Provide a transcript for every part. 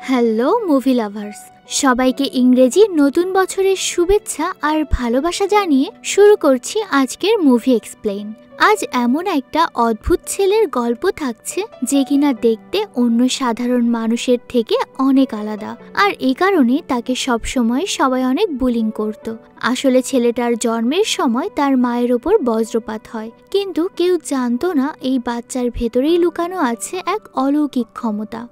Hello movie lovers, সবাইকে ইংরেজি নতুন বছরের শুভেচ্ছা আর ভালোবাসা জানিয়ে শুরু করছি আজকের মুভি এক্সপ্লেইন। আজ এমন একটা অদ্ভুত ছেলের গল্প থাকছে যে কিনা দেখতে অন্য সাধারণ মানুষের থেকে অনেক আলাদা, আর এই কারণে তাকে সবসময় সবাই অনেক বুলিং করত। আসলে ছেলেটার জন্মের সময় তার মায়ের ওপর বজ্রপাত হয়, কিন্তু কেউ জানতো না এই বাচ্চার ভেতরেই লুকানো আছে এক অলৌকিক ক্ষমতা।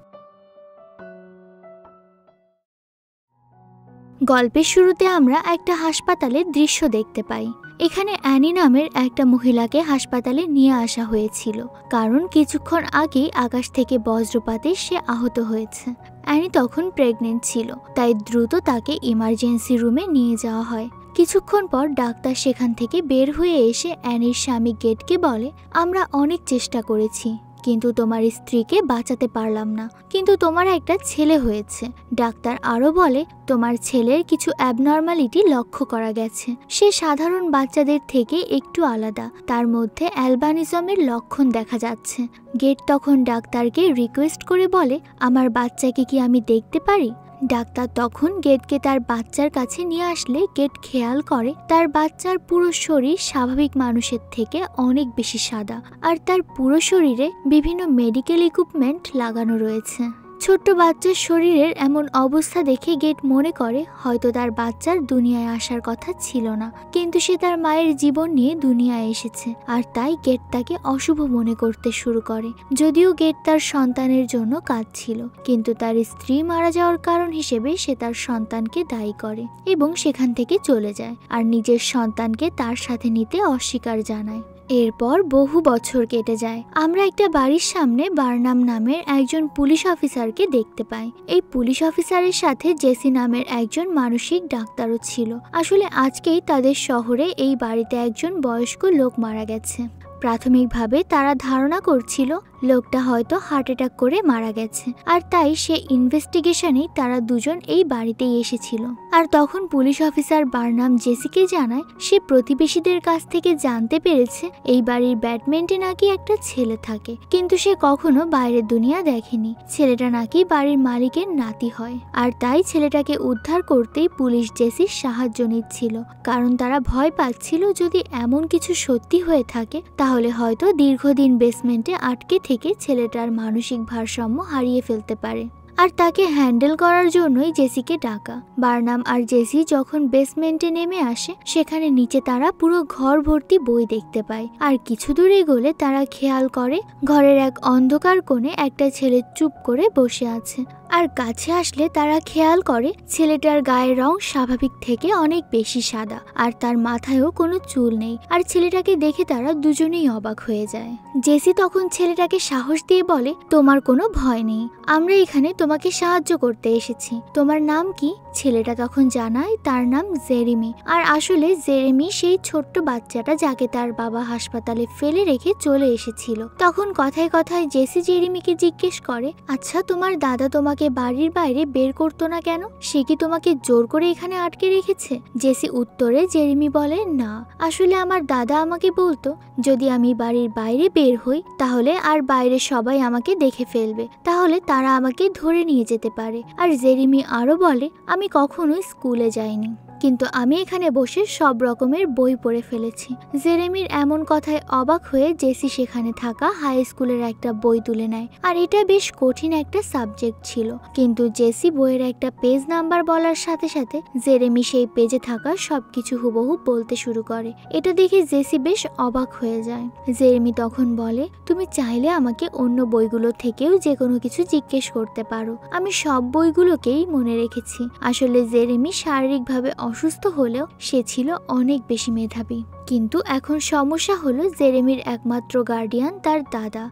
গল্পের শুরুতে আমরা একটা হাসপাতালের দৃশ্য দেখতে পাই। এখানে অ্যানি নামের একটা মহিলাকে হাসপাতালে নিয়ে আসা হয়েছিল, কারণ কিছুক্ষণ আগেই আকাশ থেকে বজ্রপাতে সে আহত হয়েছে। অ্যানি তখন প্রেগনেন্ট ছিল, তাই দ্রুত তাকে ইমার্জেন্সি রুমে নিয়ে যাওয়া হয়। কিছুক্ষণ পর ডাক্তার সেখান থেকে বের হয়ে এসে অ্যানির স্বামী গেটকে বলে, আমরা অনেক চেষ্টা করেছি, কিন্তু তোমার স্ত্রীকে বাঁচাতে পারলাম না, কিন্তু তোমার একটা ছেলে হয়েছে। ডাক্তার আরও বলে, তোমার ছেলের কিছু অ্যাবনর্মালিটি লক্ষ্য করা গেছে। সে সাধারণ বাচ্চাদের থেকে একটু আলাদা, তার মধ্যে অ্যালবানিজমের লক্ষণ দেখা যাচ্ছে। গেট তখন ডাক্তারকে রিকোয়েস্ট করে বলে, আমার বাচ্চাকে কি আমি দেখতে পারি? ডাক্তার তখন গেটকে তার বাচ্চার কাছে নিয়ে আসলে গেট খেয়াল করে তার বাচ্চার পুরো শরীর স্বাভাবিক মানুষের থেকে অনেক বেশি সাদা, আর তার পুরো শরীরে বিভিন্ন মেডিকেল ইকুইপমেন্ট লাগানো রয়েছে। ছোট্ট বাচ্চার শরীরের এমন অবস্থা দেখে গেট মনে করে হয়তো তার বাচ্চার দুনিয়ায় আসার কথা ছিল না, কিন্তু সে তার মায়ের জীবন নিয়ে দুনিয়ায় এসেছে, আর তাই গেট তাকে অশুভ মনে করতে শুরু করে। যদিও গেট তার সন্তানের জন্য কাঁদছিল, কিন্তু তার স্ত্রী মারা যাওয়ার কারণ হিসেবে সে তার সন্তানকে দায়ী করে এবং সেখান থেকে চলে যায়, আর নিজের সন্তানকে তার সাথে নিতে অস্বীকার জানায়। এরপর বহু বছর কেটে যায়। আমরা একটা বাড়ির সামনে বার্নাম নামের একজন পুলিশ অফিসারকে দেখতে পাই। এই পুলিশ অফিসারের সাথে জেসি নামের একজন মানসিক ডাক্তারও ছিল। আসলে আজকেই তাদের শহরে এই বাড়িতে একজন বয়স্ক লোক মারা গেছে। প্রাথমিকভাবে তারা ধারণা করছিল লোকটা হয়তো হার্ট অ্যাটাক করে মারা গেছে, আর তাই সে ইনভেস্টিগেশনেই তারা দুজন এই বাড়িতেই এসেছিল। আর তখন পুলিশ অফিসার বার্নাম জেসিকে জানায় সে প্রতিবেশীদের কাছ থেকে জানতে পেরেছে এই বাড়ির ব্যাটমেন্টে নাকি একটা ছেলে থাকে, কিন্তু সে কখনো বাইরের দুনিয়া দেখেনি। ছেলেটা নাকি বাড়ির মালিকের নাতি হয়, আর তাই ছেলেটাকে উদ্ধার করতেই পুলিশ জেসির সাহায্য নিচ্ছিল, কারণ তারা ভয় পাচ্ছিল যদি এমন কিছু সত্যি হয়ে থাকে তাহলে হয়তো দীর্ঘদিন বেসমেন্টে আটকে থেকে ছেলেটার মানসিক ভারসাম্য হারিয়ে ফেলতে পারে। আর তাকে হ্যান্ডেল করার জন্যই জেসিকে ডাকা। বার্নাম আর জেসি যখন বেসমেন্টে নেমে আসে, সেখানে নিচে তারা পুরো ঘর ভর্তি বই দেখতে পায়। আর কিছু দূর এগোলে তারা খেয়াল করে ঘরের এক অন্ধকার কোণে একটা ছেলে চুপ করে বসে আছে। আর কাছে আসলে তারা খেয়াল করে ছেলেটার গায়ের রং স্বাভাবিক থেকে অনেক বেশি সাদা, আর তার মাথায়ও কোনো চুল নেই। আর ছেলেটাকে দেখে তারা দুজনেই অবাক হয়ে যায়। জেসি তখন ছেলেটাকে সাহস দিয়ে বলে, তোমার কোনো ভয় নেই, আমরা এখানে তোমাকে সাহায্য করতে এসেছি। তোমার নাম কি? ছেলেটা তখন জানায় তার নাম জেরেমি। আর আসলে জেরেমি সেই ছোট্ট বাচ্চাটা যাকে তার বাবা হাসপাতালে ফেলে রেখে চলে এসেছিল। তখন কথায় কথায় জেসি জেরেমিকে জিজ্ঞেস করে, আচ্ছা তোমার দাদা তোমাকে বাড়ির বাইরে বের করতো না কেন? সে কি তোমাকে জোর করে এখানে আটকে রেখেছে? জেসি উত্তরে জেরেমি বলে, না, আসলে আমার দাদা আমাকে বলতো যদি আমি বাড়ির বাইরে বের হই তাহলে আর বাইরে সবাই আমাকে দেখে ফেলবে, তাহলে তারা আমাকে ধরে নিয়ে যেতে পারে। আর জেরেমি আরো বলে, আমি কখনোই স্কুলে যাইনি, কিন্তু আমি এখানে বসে সব রকমের বই পড়ে ফেলেছি। জেরেমির এমন কথায় অবাক হয়ে জেসি সেখানে থাকা হাই স্কুলের একটা বই তুলে নেয়, আর এটা বেশ কঠিন একটা সাবজেক্ট ছিল। কিন্তু জেসি বইয়ের একটা পেজ নাম্বার বলার সাথে সাথে জেরেমি সেই পেজে থাকা সবকিছু হুবহু বলতে শুরু করে। এটা দেখে জেসি বেশ অবাক হয়ে যায়। জেরেমি তখন বলে, তুমি চাইলে আমাকে অন্য বইগুলো থেকেও যে কোনো কিছু জিজ্ঞেস করতে পারো, আমি সব বইগুলোকেই মনে রেখেছি। আসলে জেরেমি শারীরিকভাবে অসুস্থ হলেও সে ছিল অনেক বেশি মেধাবী। কিন্তু এখন সমস্যা হলো জেরেমির একমাত্র গার্ডিয়ান তার দাদা।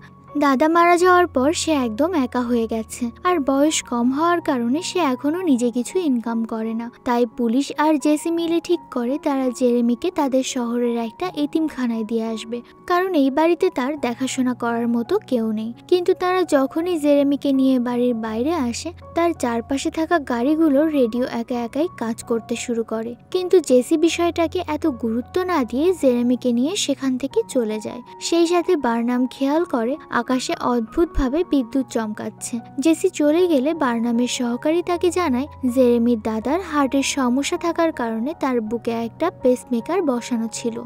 দাদা মারা যাওয়ার পর সে একদম একা হয়ে গেছে, আর বয়স কম হওয়ার কারণে সে এখনো নিজে কিছু ইনকাম করে না। তাই পুলিশ আর জেসি মিলে ঠিক করে তারা জেরেমিকে তাদের শহরের একটা এতিমখানায় দিয়ে আসবে, কারণ এই বাড়িতে তার দেখাশোনা করার মতো কেউ নেই। কিন্তু তারা যখনই জেরেমিকে নিয়ে বাড়ির বাইরে আসে, তার চারপাশে থাকা গাড়িগুলোর রেডিও একা একাই কাজ করতে শুরু করে। কিন্তু জেসি বিষয়টাকে এত গুরুত্ব না দিয়ে জেরেমিকে নিয়ে সেখান থেকে চলে যায়। সেই সাথে বার্নাম খেয়াল করে আকাশে অদ্ভুতভাবে বিদ্যুৎ চমকাচ্ছে। জেসি চলে গেলে বার্নামের সহকারী তাকে জানায় জেরেমির দাদার হার্টের সমস্যা থাকার কারণে তার বুকে একটা পেসমেকার বসানো ছিল,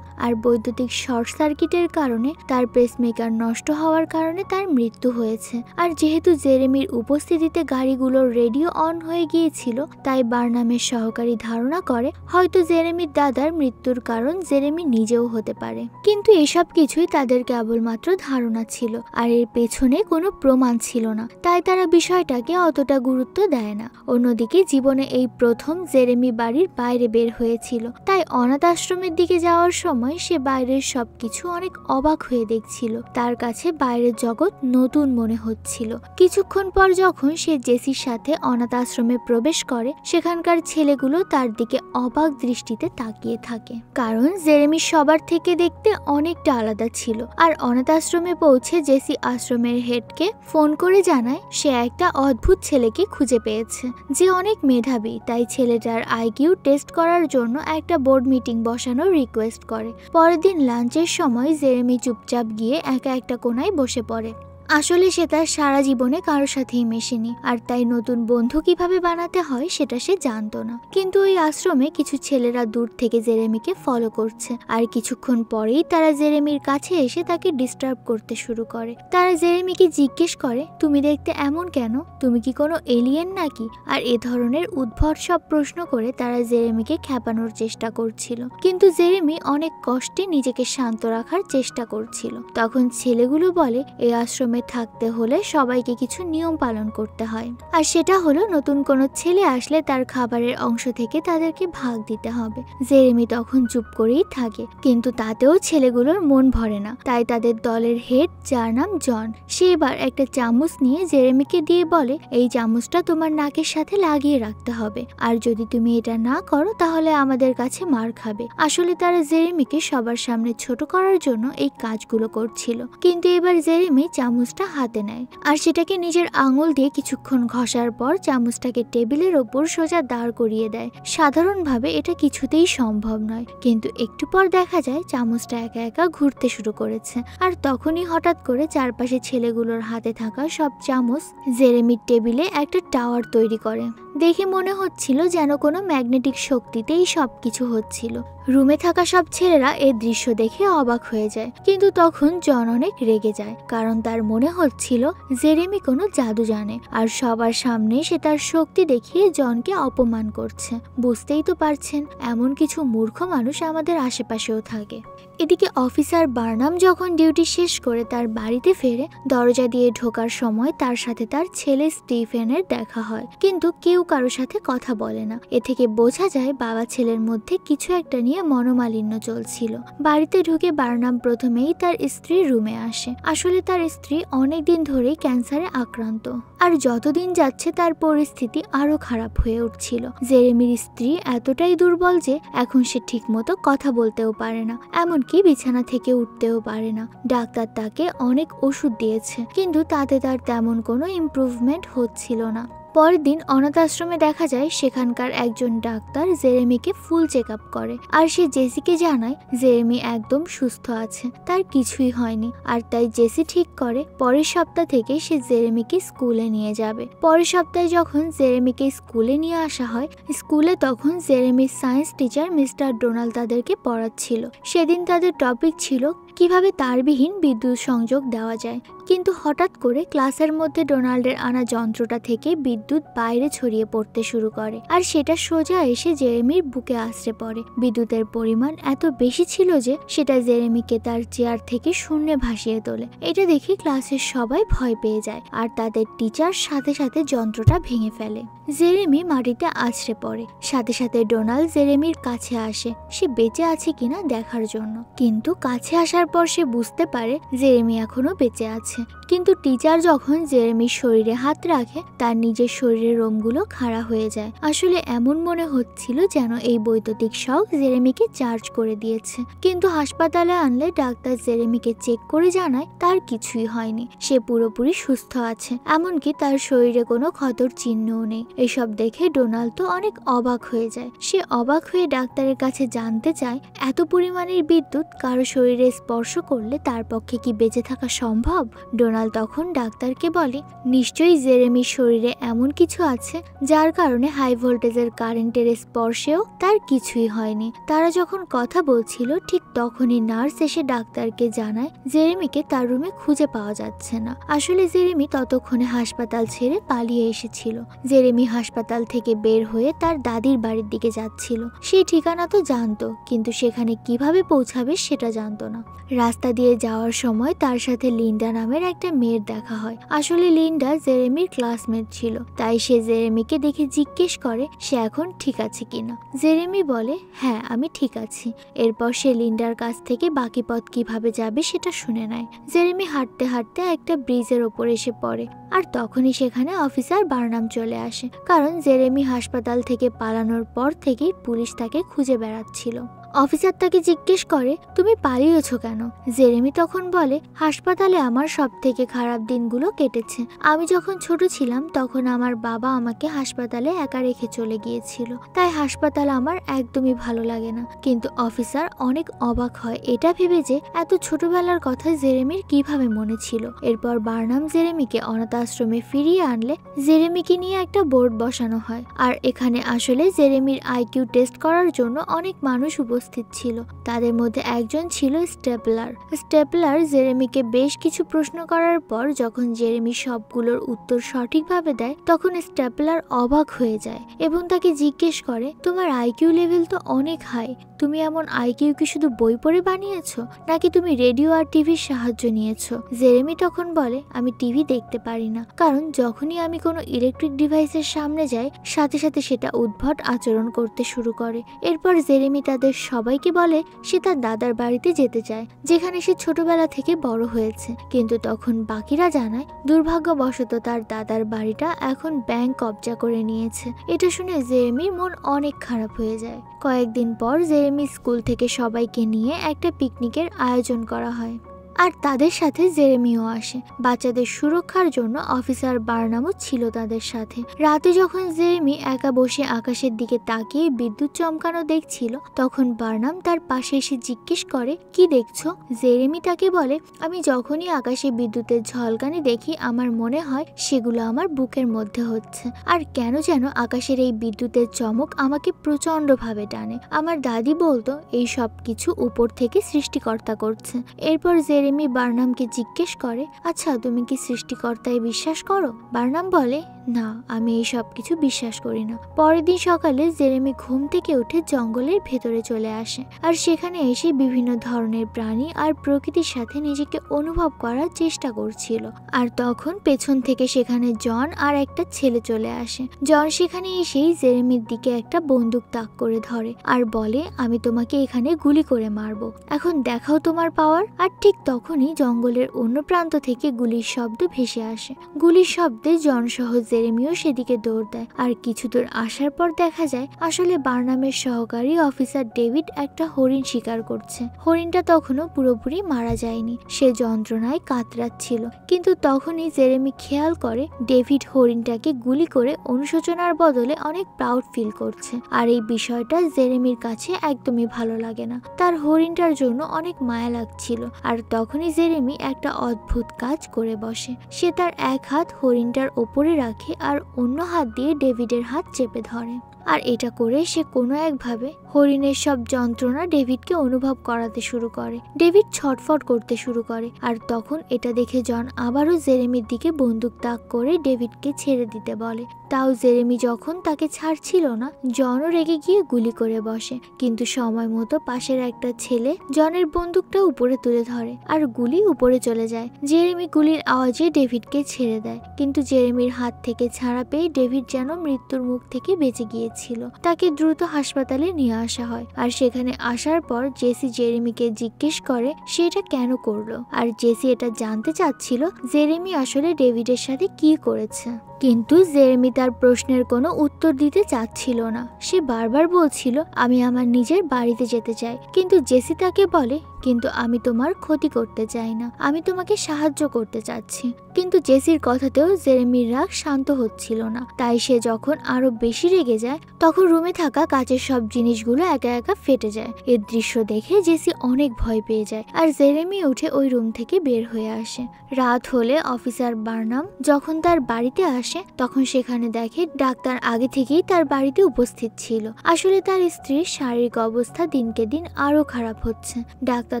আর বৈদ্যুতিক শর্ট সার্কিটের কারণে তার পেসমেকার নষ্ট হওয়ার কারণে তার মৃত্যু হয়েছে। আর যেহেতু জেরেমির উপস্থিতিতে গাড়িগুলোর রেডিও অন হয়ে গিয়েছিল, তাই বার্নামের সহকারী ধারণা করে হয়তো জেরেমির দাদার মৃত্যুর কারণ জেরেমি নিজেও হতে পারে। কিন্তু এসব কিছুই তাদের কেবলমাত্র ধারণা ছিল, আর এর পেছনে কোনো প্রমাণ ছিল না, তাই তারা বিষয়টাকে অতটা গুরুত্ব দেয় না। অন্যদিকে জীবনে এই প্রথম জেরেমি বাড়ির বাইরে বের হয়েছিল, তাই অনাথ আশ্রমের দিকে যাওয়ার সময় সে বাইরের সবকিছু অনেক অবাক হয়ে দেখছিল। তার কাছে বাইরের জগৎ নতুন মনে হচ্ছিল। কিছুক্ষণ পর যখন সে জেসির সাথে অনাথ আশ্রমে প্রবেশ করে, সেখানকার ছেলেগুলো তার দিকে অবাক দৃষ্টিতে তাকিয়ে থাকে, কারণ জেরেমি সবার থেকে দেখতে অনেকটা আলাদা ছিল। আর অনাথ আশ্রমে পৌঁছে জেসি আশ্রমের হেডকে ফোন করে জানায় সে একটা অদ্ভুত ছেলেকে খুঁজে পেয়েছে, যে অনেক মেধাবী। তাই ছেলেটার আইকিউ টেস্ট করার জন্য একটা বোর্ড মিটিং বসানোর রিকোয়েস্ট করে। পরের দিন লাঞ্চের সময় জেরেমি চুপচাপ গিয়ে একা একটা কোনায় বসে পড়ে। আসলে সে তার সারা জীবনে কারোর সাথেই মেশেনি, আর তাই নতুন বন্ধু কিভাবে বানাতে হয় সেটা সে জানতো না। কিন্তু ওই আশ্রমে কিছু ছেলেরা দূর থেকে জেরেমিকে ফলো করছে, আর কিছুক্ষণ পরেই তারা জেরেমির কাছে এসে তাকে ডিস্টার্ব করতে শুরু করে। তারা জেরেমিকে জিজ্ঞেস করে, তুমি দেখতে এমন কেন? তুমি কি কোনো এলিয়েন নাকি? আর এ ধরনের উদ্ভট সব প্রশ্ন করে তারা জেরেমিকে খেপানোর চেষ্টা করছিল। কিন্তু জেরেমি অনেক কষ্টে নিজেকে শান্ত রাখার চেষ্টা করছিল। তখন ছেলেগুলো বলে এই আশ্রমে থাকতে হলে সবাইকে কিছু নিয়ম পালন করতে হয়, আর সেটা হলো নতুন কোনো ছেলে আসলে তার খাবারের অংশ থেকে তাদেরকে ভাগ দিতে হবে। জেরেমি তখন চুপ করেই থাকে, কিন্তু তাতেও ছেলেগুলোর মন ভরে না। তাই তাদের দলের হেড, যার নাম জন, সে এবার একটা চামচ নিয়ে জেরেমিকে দিয়ে বলে এই চামচটা তোমার নাকের সাথে লাগিয়ে রাখতে হবে, আর যদি তুমি এটা না করো তাহলে আমাদের কাছে মার খাবে। আসলে তারা জেরেমিকে সবার সামনে ছোট করার জন্য এই কাজগুলো করছিল। কিন্তু এবার জেরেমি চামচটা হাতে নেয়, আর সেটাকে নিজের আঙুল দিয়ে কিছুক্ষণ ঘষার পর চামচটাকে টেবিলের ওপর সোজা দাঁড় করিয়ে দেয়। সাধারণভাবে এটা কিছুতেই সম্ভব নয়, কিন্তু একটু পর দেখা যায় চামচটা একা একা ঘুরতে শুরু করেছে। আর তখনই হঠাৎ করে চারপাশে ছেলেগুলোর হাতে থাকা সব চামচ জেরেমির টেবিলে একটা টাওয়ার তৈরি করে। দেখে মনে হচ্ছিল যেন কোনো ম্যাগনেটিক শক্তিতেই সবকিছু হচ্ছিল। রুমে থাকা সব ছেলেরা এই দৃশ্য দেখে অবাক হয়ে যায়, কিন্তু তখন জন অনেক রেগে যায়, কারণ তার মনে হচ্ছিল জেরেমি কোনো জাদু জানে, আর সবার সামনে সে তার শক্তি দেখিয়ে জনকে অপমান করছে। বুঝতেই তো পারছেন, এমন কিছু মূর্খ মানুষ আমাদের আশেপাশেও থাকে। এদিকে অফিসার বার্নাম যখন ডিউটি শেষ করে তার বাড়িতে ফেরে, দরজা দিয়ে ঢোকার সময় তার সাথে তার ছেলে স্টিফেনের দেখা হয়, কিন্তু কেউ কারোর সাথে কথা বলে না। এ থেকে বোঝা যায় বাবা ছেলের মধ্যে কিছু একটা নিয়ে মনোমালিন্য চলছিল। বাড়িতে ঢুকে বার্নাম প্রথমেই তার স্ত্রীর রুমে আসে। আসলে তার স্ত্রী অনেকদিন ধরেই ক্যান্সারে আক্রান্ত, আর যতদিন যাচ্ছে তার পরিস্থিতি আরো খারাপ হয়ে উঠছিল। জেরেমির স্ত্রী এতটাই দুর্বল যে এখন সে ঠিকমতো কথা বলতেও পারে না, এমনকি বিছানা থেকে উঠতেও পারে না। ডাক্তার তাকে অনেক ওষুধ দিয়েছে, কিন্তু তাতে তার তেমন কোনো ইমপ্রুভমেন্ট হচ্ছিল না। পরের দিন অনাথ আশ্রমে দেখা যায় সেখানকার একজন ডাক্তার জেরেমিকে ফুল চেক আপ করে, আর সে জেসিকে জানায় জেরেমি একদম সুস্থ আছে, তার কিছুই হয়নি। আর তাই জেসি ঠিক করে পরের সপ্তাহ থেকে সে জেরেমিকে স্কুলে নিয়ে যাবে। পরের সপ্তাহে যখন জেরেমিকে স্কুলে নিয়ে আসা হয়, স্কুলে তখন জেরেমির সায়েন্স টিচার মিস্টার ডোনাল্ড তাদেরকে পড়াচ্ছিল। সেদিন তাদের টপিক ছিল কিভাবে তারবিহীন বিদ্যুৎ সংযোগ দেওয়া যায়। কিন্তু হঠাৎ করে ক্লাসের মধ্যে ডোনাল্ডের আনা যন্ত্রটা থেকে বিদ্যুৎ বাইরে ছড়িয়ে পড়তে শুরু করে, আর সেটা সোজা এসে জেরেমির বুকে আছড়ে পড়ে। বিদ্যুতের পরিমাণ এত বেশি ছিল যে সেটা জেরেমিকে তার চেয়ার থেকে শূন্যে ভাসিয়ে তোলে। এটা দেখে ক্লাসের সবাই ভয় পেয়ে যায়, আর তাদের টিচার সাথে সাথে যন্ত্রটা ভেঙে ফেলে। জেরেমি মাটিতে আছড়ে পড়ে। সাথে সাথে ডোনাল্ড জেরেমির কাছে আসে সে বেঁচে আছে কিনা দেখার জন্য, কিন্তু কাছে আসার পর সে বুঝতে পারে জেরেমি এখনো বেঁচে আছে। কিন্তু টিচার যখন জেরেমির শরীরে হাত রাখে, তার নিজের শরীরের রোমগুলো খাড়া হয়ে যায়। আসলে এমন মনে হচ্ছিল যেন এই বৈদ্যুতিক শক জেরেমিকে চার্জ করে দিয়েছে। কিন্তু হাসপাতালে আনলে ডাক্তার জেরেমিকে চেক করে জানায় তার কিছুই হয়নি, সে পুরোপুরি সুস্থ আছে, এমনকি তার শরীরে কোনো ক্ষতর চিহ্নও নেই। এসব দেখে ডোনাল্ড তো অনেক অবাক হয়ে যায়। সে অবাক হয়ে ডাক্তারের কাছে জানতে চায় এত পরিমাণের বিদ্যুৎ কারো শরীরে স্পর্শ স্পর্শ করলে তার পক্ষে কি বেঁচে থাকা সম্ভব? ডোনাল্ড তখন ডাক্তারকে বলে, নিশ্চয়ই জেরেমির শরীরে এমন কিছু আছে যার কারণে হাই ভোল্টেজের কারেন্টের স্পর্শেও তার কিছুই হয়নি। তারা যখন কথা বলছিল ঠিক তখনই নার্স এসে ডাক্তারকে জানায় জেরেমিকে তার রুমে খুঁজে পাওয়া যাচ্ছে না। আসলে জেরেমি ততক্ষণে হাসপাতাল ছেড়ে পালিয়ে এসেছিল। জেরেমি হাসপাতাল থেকে বের হয়ে তার দাদির বাড়ির দিকে যাচ্ছিল। সেই ঠিকানা তো জানতো, কিন্তু সেখানে কিভাবে পৌঁছাবে সেটা জানতো না। রাস্তা দিয়ে যাওয়ার সময় তার সাথে লিন্ডা নামের একটা মেয়ের দেখা হয়। আসলে লিন্ডা জেরেমির ক্লাসমেট ছিল, তাই সে জেরেমিকে দেখে জিজ্ঞেস করে সে এখন ঠিক আছে কিনা। জেরেমি বলে, হ্যাঁ আমি ঠিক আছি। এরপর সে লিন্ডার কাছ থেকে বাকি পথ কিভাবে যাবে সেটা শুনে নেয়। জেরেমি হাঁটতে হাঁটতে একটা ব্রিজের ওপর এসে পড়ে, আর তখনই সেখানে অফিসার বার্নাম চলে আসে, কারণ জেরেমি হাসপাতাল থেকে পালানোর পর থেকেই পুলিশ তাকে খুঁজে বেড়াচ্ছিল। অফিসার তাকে জিজ্ঞেস করে, তুমি পালিয়েছো কেন? জেরেমি তখন বলে, হাসপাতালে আমার সব থেকে খারাপ দিনগুলো কেটেছে। আমি যখন ছোট ছিলাম তখন আমার বাবা আমাকে হাসপাতালে একা রেখে চলে গিয়েছিল, তাই হাসপাতাল আমার একদমই ভালো লাগে না। কিন্তু অফিসার অনেক অবাক হয় এটা ভেবে যে এত ছোটবেলার কথা জেরেমির কিভাবে মনে ছিল। এরপর বার্নাম জেরেমিকে অনাথ আশ্রমে ফিরিয়ে আনলে জেরেমিকে নিয়ে একটা বোর্ড বসানো হয়, আর এখানে আসলে জেরেমির আইকিউ টেস্ট করার জন্য অনেক মানুষ উপস্থিত ছিল। তাদের মধ্যে একজন ছিল স্টেপলার। স্টেপলার জেরেমিকে বেশ কিছু প্রশ্ন করার পর যখন জেরেমি সবগুলোর উত্তর সঠিকভাবে দেয় তখন স্টেপলার অবাক হয়ে যায় এবং তাকে জিজ্ঞেস করে, তোমার আইকিউ লেভেল তো অনেক হাই, তুমি এমন আইকিউ কি শুধু বই পড়ে বানিয়েছো নাকি তুমি রেডিও আর টিভির সাহায্য নিয়েছো? জেরেমি তখন বলে, আমি টিভি দেখতে পারি না, কারণ যখনই আমি কোনো ইলেকট্রিক ডিভাইসের সামনে যাই সাথে সাথে সেটা উদ্ভট আচরণ করতে শুরু করে। এরপর জেরেমি তাদের সবাইকে বলে সে তার দাদার বাড়িতে যেতে চায়, যেখানে সে ছোটবেলা থেকে বড় হয়েছে। কিন্তু তখন বাকিরা জানায় দুর্ভাগ্যবশত তার দাদার বাড়িটা এখন ব্যাংক কবজা করে নিয়েছে। এটা শুনে জেরেমির মন অনেক খারাপ হয়ে যায়। কয়েকদিন পর জেরেমি স্কুল থেকে সবাইকে নিয়ে একটা পিকনিকের আয়োজন করা হয়, আর তাদের সাথে জেরেমিও আসে। বাচ্চাদের সুরক্ষার জন্য অফিসার বার্নামও ছিল তাদের সাথে। রাতে যখন জেরেমি একা বসে আকাশের দিকে তাকিয়ে বিদ্যুৎ চমকানো দেখছিল তখন বার্নাম তার পাশে এসে জিজ্ঞেস করে, কি দেখছো? জেরেমি তাকে বলে, আমি যখনই আকাশে বিদ্যুতের ঝলকানি দেখি আমার মনে হয় সেগুলো আমার বুকের মধ্যে হচ্ছে, আর কেন যেন আকাশের এই বিদ্যুতের চমক আমাকে প্রচন্ডভাবে টানে। আমার দাদি বলতো এই সব কিছু উপর থেকে সৃষ্টিকর্তা করছে। এরপর জেরেমি বার্নামকে জিজ্ঞেস করে, আচ্ছা তুমি কি সৃষ্টিকর্তায় বিশ্বাস করো? বার্নাম বলে, না আমি এই সব কিছু বিশ্বাস করি না। পরের দিন সকালে জেরেমি ঘুম থেকে উঠে জঙ্গলের ভেতরে চলে আসে, আর সেখানে এসে বিভিন্ন ধরনের প্রাণী আর প্রকৃতির সাথে নিজেকে অনুভব করার চেষ্টা করছিল। আর তখন পেছন থেকে সেখানে জন আর একটা ছেলে চলে আসে। জন সেখানে এসেই জেরেমির দিকে একটা বন্দুক তাক করে ধরে আর বলে, আমি তোমাকে এখানে গুলি করে মারবো, এখন দেখাও তোমার পাওয়ার। আর ঠিক তখনই জঙ্গলের অন্য প্রান্ত থেকে গুলির শব্দ ভেসে আসে। গুলির শব্দে জন সহ জেরেমিও সেদিকে দৌড় দেয়, আর কিছু দূর আসার পর দেখা যায় আসলে বার্নামের সহকারী অফিসার ডেভিড একটা হরিণ শিকার করছে। হরিণটা তখনও পুরোপুরি মারা যায়নি, সে যন্ত্রণায় কাতরাচ্ছিল। কিন্তু তখনই জেরেমি খেয়াল করে ডেভিড হরিণটাকে গুলি করে অনুশোচনার বদলে অনেক প্রাউড ফিল করছে, আর এই বিষয়টা জেরেমির কাছে একদমই ভালো লাগে না। তার হরিণটার জন্য অনেক মায়া লাগছিল। আর তখনই জেরেমি একটা অদ্ভুত কাজ করে বসে। সে তার এক হাত হরিণটার ওপরে রাখে আর অন্য হাত দিয়ে ডেভিডের হাত চেপে ধরে, আর এটা করে সে কোনো একভাবে হরিণের সব যন্ত্রণা ডেভিডকে অনুভব করাতে শুরু করে। ডেভিড ছটফট করতে শুরু করে, আর তখন এটা দেখে জন আবারও জেরেমির দিকে বন্দুক তাক করে ডেভিডকে ছেড়ে দিতে বলে। তাও জেরেমি যখন তাকে ছাড়ছিল না, জনও রেগে গিয়ে গুলি করে বসে। কিন্তু সময় মতো পাশের একটা ছেলে জনের বন্দুকটা উপরে তুলে ধরে আর গুলি উপরে চলে যায়। জেরেমি গুলির আওয়াজে ডেভিডকে ছেড়ে দেয়, কিন্তু জেরেমির হাত থেকে ছাড়া পেয়ে ডেভিড যেন মৃত্যুর মুখ থেকে বেঁচে গিয়েছিল। তাকে দ্রুত হাসপাতালে নিয়ে আসা হয়, আর সেখানে আসার পর জেসি জেরেমিকে জিজ্ঞেস করে সে এটা কেন করলো, আর জেসি এটা জানতে চাচ্ছিল জেরেমি আসলে ডেভিডের সাথে কি করেছে। কিন্তু জেরেমি তার প্রশ্নের কোনো উত্তর দিতে চাচ্ছিল না। সে বারবার বলছিল আমি আমার নিজের বাড়িতে যেতে চাই, কিন্তু জেসি তাকে বলে কিন্তু আমি তোমার ক্ষতি করতে চাই না, আমি তোমাকে সাহায্য করতে চাচ্ছি। কিন্তু জেসির কথাতেও জেরেমির রাগ শান্ত হচ্ছিল না। তাই সে যখন আরো বেশি রেগে যায় তখন রুমে থাকা কাচের সব জিনিসগুলো একা একা ফেটে যায়। এর দৃশ্য দেখে জেসি অনেক ভয় পেয়ে যায় আর জেরেমি উঠে ওই রুম থেকে বের হয়ে আসে। রাত হলে অফিসার বার্নাম যখন তার বাড়িতে আসে তখন সেখানে দেখে ডাক্তার আগে থেকেই তার বাড়িতে উপস্থিত ছিল। আসলে তার স্ত্রীর শারীরিক অবস্থা দিনকে দিন আরো খারাপ হচ্ছে। ডাক্তার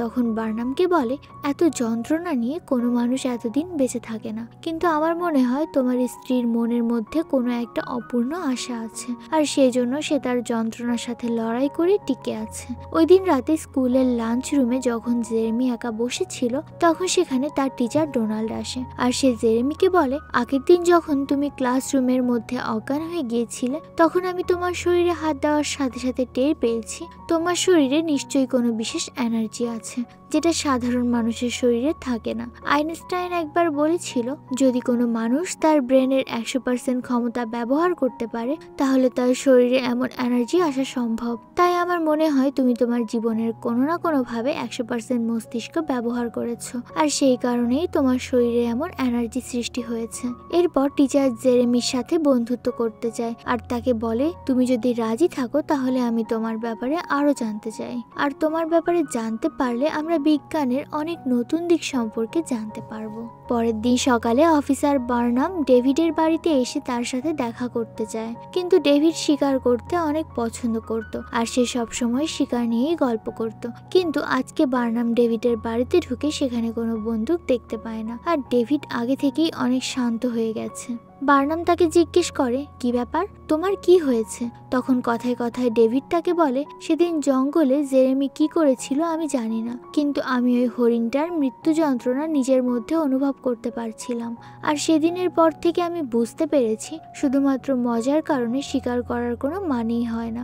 তখন বার্নামকে বলে, এত যন্ত্রণা নিয়ে কোনো মানুষ এতদিন বেঁচে থাকে না, কিন্তু আমার মনে হয় তোমার স্ত্রীর মনের মধ্যে কোনো একটা অপূর্ণ আশা আছে আর সেই জন্য সে তার যন্ত্রণার সাথে লড়াই করে টিকে আছে। ওই দিন রাতে স্কুলের লাঞ্চ রুমে যখন জেরেমি একা বসেছিল তখন সেখানে তার টিচার ডোনাল্ড আসে আর সে জেরেমিকে বলে, আগের দিন যখন তুমি ক্লাসরুমের মধ্যে অজ্ঞান হয়ে গিয়েছিলে তখন আমি তোমার শরীরে হাত দেওয়ার সাথে সাথে টের পেয়েছি তোমার শরীরে নিশ্চয়ই কোনো বিশেষ এনার্জি আছে যেটা সাধারণ মানুষের শরীরে থাকে না। আইনস্টাইন একবার বলেছিল, যদি কোনো মানুষ তার ব্রেনের 100% ক্ষমতা ব্যবহার করতে পারে তাহলে তার শরীরে এমন এনার্জি আসা সম্ভব। তাই আমার মনে হয় তুমি তোমার জীবনের কোনো না কোনোভাবে 100% মস্তিষ্ক ব্যবহার করেছো আর সেই কারণেই তোমার শরীরে এমন এনার্জি সৃষ্টি হয়েছে। এরপর টিচার জেরেমির সাথে বন্ধুত্ব করতে চায় আর তাকে বলে, তুমি যদি রাজি থাকো তাহলে আমি তোমার ব্যাপারে আরো জানতে চাই আর তোমার ব্যাপারে জানতে পারলে আমরা বিজ্ঞানের অনেক নতুন দিক সম্পর্কে জানতে পারবো। পরের দিন সকালে অফিসার বার্নাম ডেভিডের বাড়িতে এসে তার সাথে দেখা করতে চায়, কিন্তু ডেভিড শিকার করতে অনেক পছন্দ করত আর সে সবসময় শিকার নিয়েই গল্প করত। কিন্তু আজকে বার্নাম ডেভিডের বাড়িতে ঢুকে সেখানে কোনো বন্দুক দেখতে পায় না আর ডেভিড আগে থেকেই অনেক শান্ত হয়ে গেছে। বার্নাম তাকে জিজ্ঞেস করে, কি ব্যাপার, তোমার কি হয়েছে? তখন কথায় কথায় ডেভিড তাকে বলে, সেদিন জঙ্গলে জেরেমি কি করেছিল আমি জানি না, কিন্তু আমি ওই হরিণটার মৃত্যু যন্ত্রণা নিজের মধ্যে অনুভব করতে পারছিলাম আর সেদিনের পর থেকে আমি বুঝতে পেরেছি শুধুমাত্র মজার কারণে শিকার করার কোনো মানেই হয় না।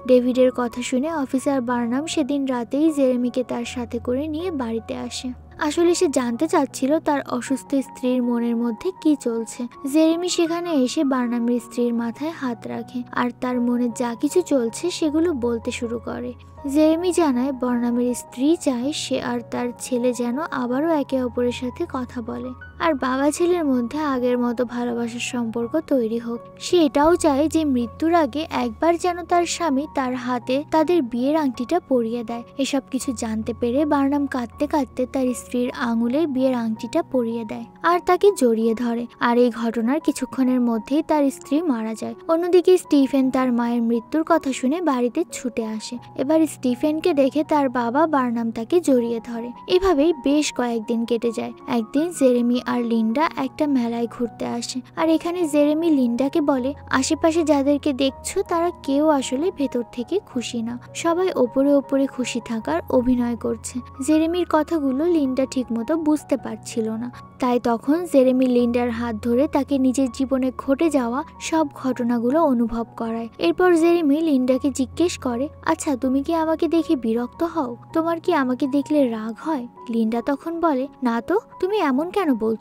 ডেভিডের কথা শুনে অফিসার বার্নাম সেদিন রাতেই জেরেমিকে তার সাথে করে নিয়ে বাড়িতে আসে। আসলে সে জানতে চাচ্ছিল তার অসুস্থ স্ত্রীর মনের মধ্যে কি চলছে। জেরেমি সেখানে এসে বার্নামের স্ত্রীর মাথায় হাত রাখে আর তার মনে যা কিছু চলছে সেগুলো বলতে শুরু করে। জেরেমি জানায় বার্নামের স্ত্রী চায় সে আর তার ছেলে যেন আবারও একে অপরের সাথে কথা বলে আর বাবা ছেলের মধ্যে আগের মতো ভালোবাসার সম্পর্ক তৈরি হোক। সে এটাও চায় যে মৃত্যুর আগে একবার যেন তার স্বামী তার হাতে তাদের বিয়ের আংটিটা পরিয়ে দেয়। এসব কিছু জানতে পেরে বার্নাম কাঁদতে কাঁদতে তার স্ত্রীর আঙুলে বিয়ের আংটিটা পরিয়ে দেয় আর তাকে জড়িয়ে ধরে আর এই ঘটনার কিছুক্ষণের মধ্যেই তার স্ত্রী মারা যায়। অন্যদিকে স্টিফেন তার মায়ের মৃত্যুর কথা শুনে বাড়িতে ছুটে আসে। এবার স্টিফেনকে দেখে তার বাবা বার্নাম তাকে জড়িয়ে ধরে। এভাবেই বেশ কয়েকদিন কেটে যায়। একদিন জেরেমি আর লিন্ডা একটা মেলায় ঘুরতে আসে আর এখানে জেরেমি লিন্ডাকে বলে, আশেপাশে যাদেরকে দেখছো তারা কেউ আসলে ভেতর থেকে খুশি না, সবাই ওপরে ওপরে খুশি থাকার অভিনয় করছে। জেরেমির কথাগুলো লিন্ডা ঠিকমতো বুঝতে পারছিল না, তাই তখন জেরেমি লিন্ডার হাত ধরে তাকে নিজের জীবনে ঘটে যাওয়া সব ঘটনাগুলো অনুভব করায়। এরপর জেরেমি লিন্ডাকে জিজ্ঞেস করে, আচ্ছা তুমি কি আমাকে দেখে বিরক্ত হও? তোমার কি আমাকে দেখলে রাগ হয়? লিন্ডা তখন বলে, না তো, তুমি এমন কেন বলছো?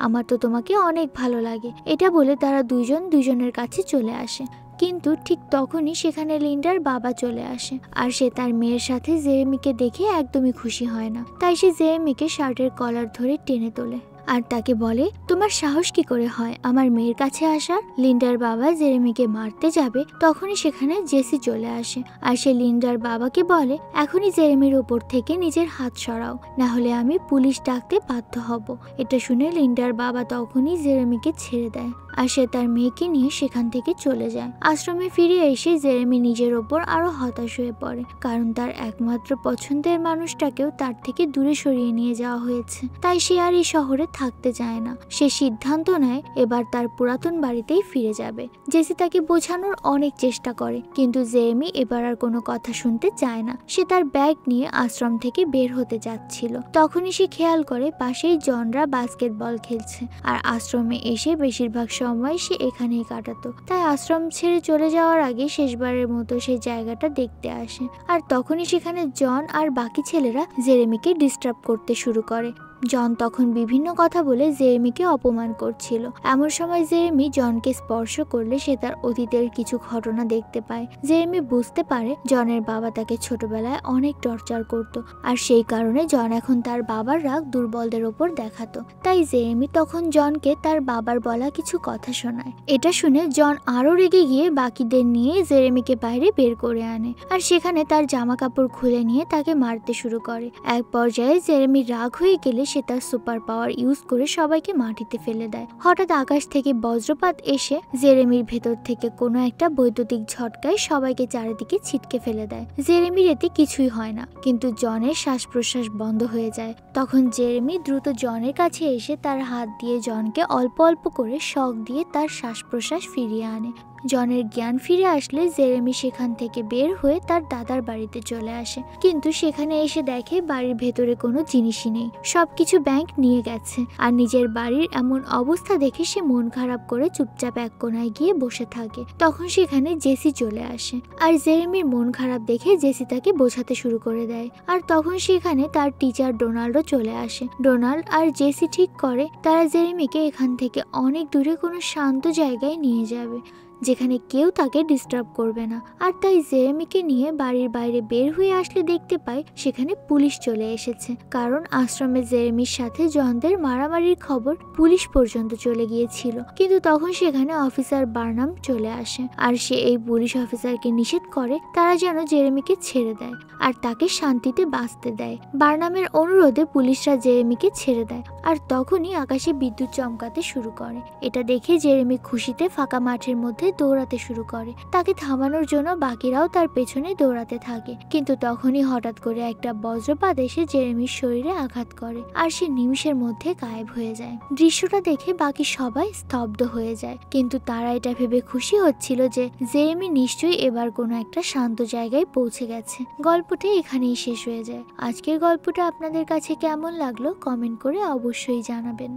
আমার তো তোমাকে অনেক ভালো লাগে। এটা বলে তারা দুইজন দুইজনের কাছে চলে আসে। কিন্তু ঠিক তখনই সেখানে লিন্ডার বাবা চলে আসে আর সে তার মেয়ের সাথে জেরেমিকে দেখে একদমই খুশি হয় না। তাই সে জেরেমিকে শার্টের কলার ধরে টেনে তোলে আর তাকে বলে, তোমার সাহস কি করে হয় আমার মেয়ের কাছে আসার? লিন্ডার বাবা জেরেমিকে মারতে যাবে তখনই সেখানে জেসি চলে আসে আর সে লিন্ডার বাবাকে বলে, এখনই জেরেমির ওপর থেকে নিজের হাত সরাও, না হলে আমি পুলিশ ডাকতে বাধ্য হব। এটা শুনে লিন্ডার বাবা তখনই জেরেমিকে ছেড়ে দেয় আর সে তার মেয়েকে নিয়ে সেখান থেকে চলে যায়। আশ্রমে ফিরে এসে জেরেমি নিজের ওপর আরো হতাশ হয়ে পড়ে, কারণ তার একমাত্র পছন্দের মানুষটাকেও তার থেকে দূরে সরিয়ে নিয়ে যাওয়া হয়েছে। তাই সে আর এই শহরে থাকতে চায় না। সে সিদ্ধান্ত নেয় এবার তার পুরাতন বাড়িতেই ফিরে যাবে। জেসি তাকে বোঝানোর অনেক চেষ্টা করে, কিন্তু জেরেমি এবার আর কোনো কথা শুনতে চায় না। সে তার ব্যাগ নিয়ে আশ্রম থেকে বের হতে যাচ্ছিল, তখনই সে খেয়াল করে পাশেই জনরা বাস্কেটবল খেলছে আর আশ্রমে এসে বেশিরভাগ সময় সে এখানেই কাটাতো। তাই আশ্রম ছেড়ে চলে যাওয়ার আগে শেষবারের মতো সেই জায়গাটা দেখতে আসে আর তখনই সেখানে জন আর বাকি ছেলেরা জেরেমিকে ডিস্টার্ব করতে শুরু করে। জন তখন বিভিন্ন কথা বলে জেরেমিকে অপমান করছিল। এমন সময় জেরেমি জনকে স্পর্শ করলে সে তার অতীতের কিছু ঘটনা দেখতে পায়। জেরেমি বুঝতে পারে জনের বাবা তাকে ছোটবেলায় অনেক টর্চার করত, আর সেই কারণে জন এখন তার বাবার রাগ দুর্বলদের ওপর দেখাতো। তাই জেরেমি তখন জনকে তার বাবার বলা কিছু কথা শোনায়। এটা শুনে জন আরো রেগে গিয়ে বাকিদের নিয়ে জেরেমিকে বাইরে বের করে আনে, আর সেখানে তার জামা কাপড় খুলে নিয়ে তাকে মারতে শুরু করে। এক পর্যায়ে জেরেমি রাগ হয়ে গেলে সে তার সুপার পাওয়ার ইউজ করে সবাইকে মাটিতে ফেলে দেয়। হঠাৎ আকাশ থেকে বজ্রপাত এসে জেরেমির ভেতর থেকে কোনো একটা বৈদ্যুতিক ঝটকায় সবাইকে চারিদিকে ছিটকে ফেলে দেয়। জেরেমির এতে কিছুই হয় না, কিন্তু জনের শ্বাস প্রশ্বাস বন্ধ হয়ে যায়। তখন জেরেমি দ্রুত জনের কাছে এসে তার হাত দিয়ে জনকে অল্প অল্প করে শক দিয়ে তার শ্বাস প্রশ্বাস ফিরিয়ে আনে। জনের জ্ঞান ফিরে আসলে জেরেমি সেখান থেকে বের হয়ে তার দাদার বাড়িতে চলে আসে, কিন্তু সেখানে এসে দেখে বাড়ির ভেতরে কোনো জিনিসই নেই, সবকিছু ব্যাংক নিয়ে গেছে। আর নিজের বাড়ির এমন অবস্থা দেখে সে মন খারাপ করে চুপচাপ এক কোনায় গিয়ে বসে থাকে। তখন সেখানে জেসি চলে আসে, আর জেরেমির মন খারাপ দেখে জেসি তাকে বোঝাতে শুরু করে দেয়। আর তখন সেখানে তার টিচার ডোনাল্ডও চলে আসে। ডোনাল্ড আর জেসি ঠিক করে তারা জেরেমিকে এখান থেকে অনেক দূরে কোনো শান্ত জায়গায় নিয়ে যাবে, যেখানে কেউ তাকে ডিস্টার্ব করবে না। আর তাই জেরেমিকে নিয়ে বাড়ির বাইরে বের হয়ে আসলে দেখতে পায় সেখানে পুলিশ চলে এসেছে, কারণ আশ্রমে জেরেমির সাথে জনদের মারামারির খবর পুলিশ পর্যন্ত চলে গিয়েছিল। কিন্তু তখন সেখানে অফিসার বার্নাম চলে আসে, আর সে এই পুলিশ অফিসারকে নিষেধ করে তারা যেন জেরেমিকে ছেড়ে দেয় আর তাকে শান্তিতে বাঁচতে দেয়। বার্নামের অনুরোধে পুলিশরা জেরেমিকে ছেড়ে দেয়, আর তখনই আকাশে বিদ্যুৎ চমকাতে শুরু করে। এটা দেখে জেরেমি খুশিতে ফাঁকা মাঠের মধ্যে দৌড়াতে শুরু করে। তাকে থামানোর জন্য বাকিরাও তার পেছনে দৌড়াতে থাকে, কিন্তু তখনই হঠাৎ করে একটা বজ্রপাত এসে জেরেমির শরীরে আঘাত করে, আর সে নিমিষের মধ্যে গায়েব হয়ে যায়। দৃশ্যটা দেখে বাকি সবাই স্তব্ধ হয়ে যায়, কিন্তু তারা এটা ভেবে খুশি হচ্ছিল যে জেরেমি নিশ্চয়ই এবার কোনো একটা শান্ত জায়গায় পৌঁছে গেছে। গল্পটা এখানেই শেষ হয়ে যায়। আজকের গল্পটা আপনাদের কাছে কেমন লাগলো কমেন্ট করে অবশ্যই জানাবেন।